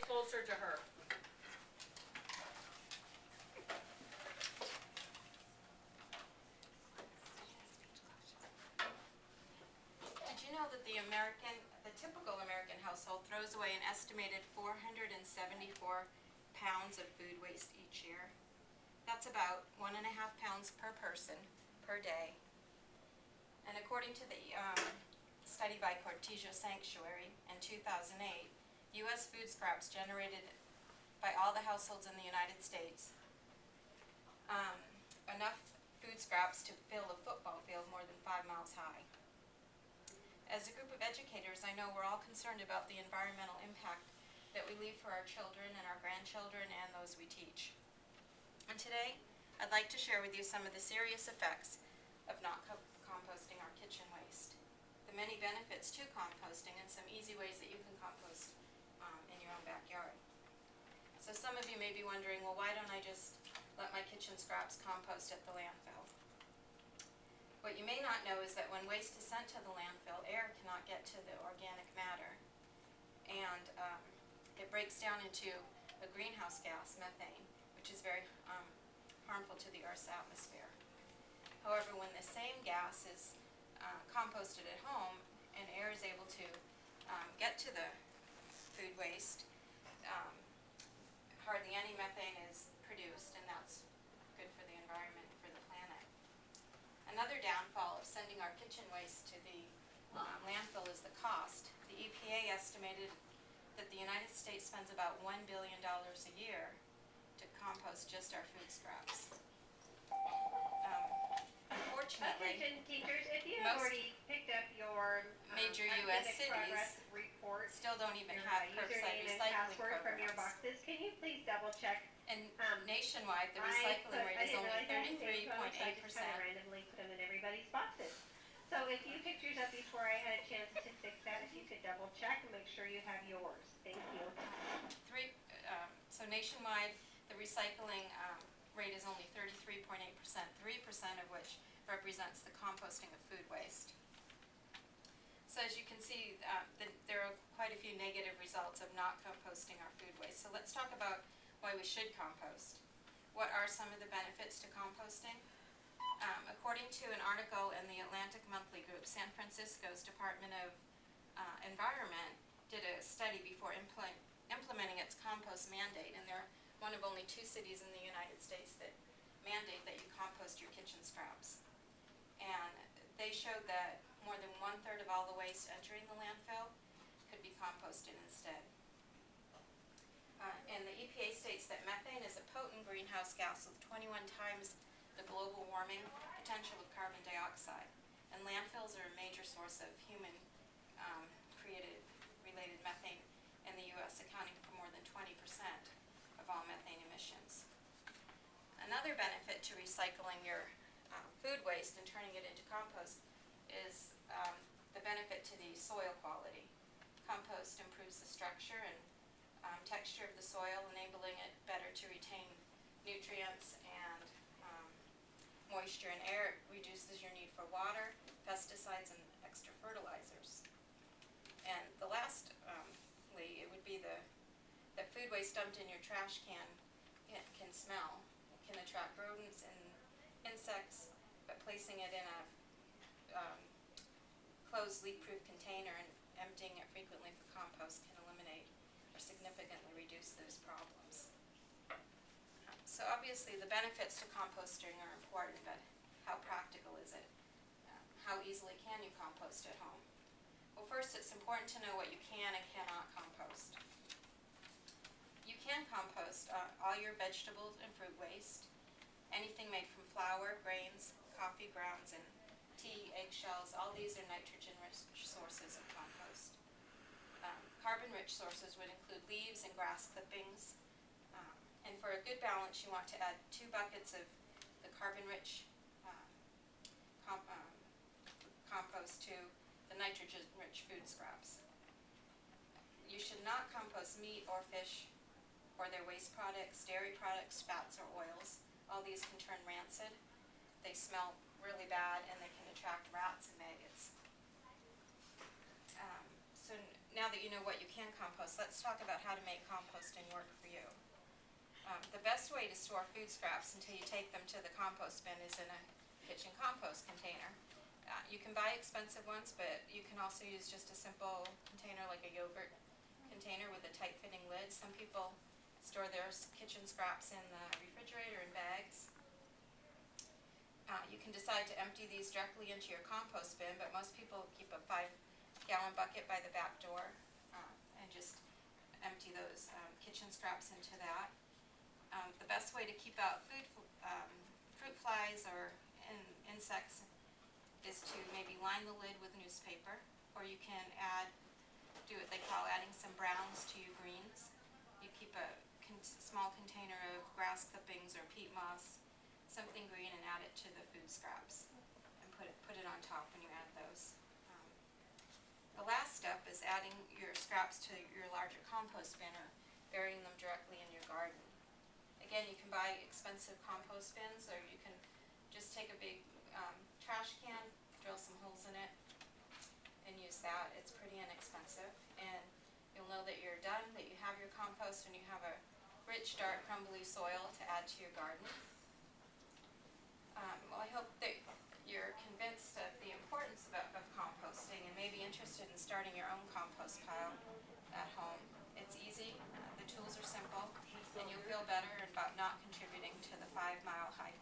Closer to her. Did you know that the typical American household throws away an estimated 474 pounds of food waste each year? That's about 1.5 pounds per person per day. And according to the study by Cortesia Sanctuary in 2008, U.S. food scraps generated by all the households in the United States, enough food scraps to fill a football field more than 5 miles high. As a group of educators, I know we're all concerned about the environmental impact that we leave for our children and our grandchildren and those we teach. And today, I'd like to share with you some of the serious effects of not composting our kitchen waste, the many benefits to composting, and some easy ways that you can compost in your own backyard. So some of you may be wondering, well, why don't I just let my kitchen scraps compost at the landfill? What you may not know is that when waste is sent to the landfill, air cannot get to the organic matter, and it breaks down into a greenhouse gas, methane, which is very harmful to the Earth's atmosphere. However, when the same gas is composted at home and air is able to get to the food waste, hardly any methane is produced, and that's good for the environment and for the planet. Another downfall of sending our kitchen waste to the landfill is the cost. The EPA estimated that the United States spends about $1 billion a year to compost just our food scraps. Unfortunately, attention teachers, if you have already picked up your major U.S. progress cities report, still don't even have curbside username and recycling password from your programs. boxes, can you please double check? And nationwide, the recycling rate is only 33.8%. I just kind of randomly put them in everybody's boxes. So if you picked yours up before I had a chance to fix that, if you could double check and make sure you have yours. Thank you. So nationwide, the recycling rate is only 33.8%, 3% of which represents the composting of food waste. So as you can see, there are quite a few negative results of not composting our food waste. So let's talk about why we should compost. What are some of the benefits to composting? According to an article in the Atlantic Monthly Group, San Francisco's Department of Environment did a study before implementing its compost mandate, and they're one of only 2 cities in the United States that mandate that you compost your kitchen scraps. And they showed that more than 1/3 of all the waste entering the landfill could be composted instead. And the EPA states that methane is a potent greenhouse gas with 21 times the global warming potential of carbon dioxide. And landfills are a major source of human related methane in the U.S., accounting for more than 20% of all methane emissions. Another benefit to recycling your food waste and turning it into compost is the benefit to the soil quality. Compost improves the structure and texture of the soil, enabling it better to retain nutrients and moisture and air. It reduces your need for water, pesticides, and extra fertilizers. And the lastly, it would be that food waste dumped in your trash can smell. It can attract rodents and insects, but placing it in a closed leak-proof container and emptying it frequently for compost can eliminate or significantly reduce those problems. So obviously the benefits to composting are important, but how practical is it? How easily can you compost at home? Well, first it's important to know what you can and cannot compost. You can compost all your vegetables and fruit waste, anything made from flour, grains, coffee grounds, and tea, eggshells. All these are nitrogen-rich sources of compost. Carbon-rich sources would include leaves and grass clippings. And for a good balance, you want to add 2 buckets of the carbon-rich compost to the nitrogen-rich food scraps. You should not compost meat or fish or their waste products, dairy products, fats, or oils. All these can turn rancid. They smell really bad, and they can attract rats and maggots. So now that you know what you can compost, let's talk about how to make composting work for you. The best way to store food scraps until you take them to the compost bin is in a kitchen compost container. You can buy expensive ones, but you can also use just a simple container like a yogurt container with a tight-fitting lid. Some people store their kitchen scraps in the refrigerator in bags. You can decide to empty these directly into your compost bin, but most people keep a 5-gallon bucket by the back door and just empty those kitchen scraps into that. The best way to keep out fruit flies or insects is to maybe line the lid with newspaper, or you can do what they call adding some browns to your greens. You keep a small container of grass clippings or peat moss, something green, and add it to the food scraps and put it on top when you add those. The last step is adding your scraps to your larger compost bin or burying them directly in your garden. Again, you can buy expensive compost bins, or you can just take a big trash can, drill some holes in it, and use that. It's pretty inexpensive, and you'll know that you're done, that you have your compost, and you have a rich, dark, crumbly soil to add to your garden. Well, I hope that you're convinced of the importance of composting and may be interested in starting your own compost pile at home. It's easy, the tools are simple, and you'll feel better about not contributing to the 5-mile hike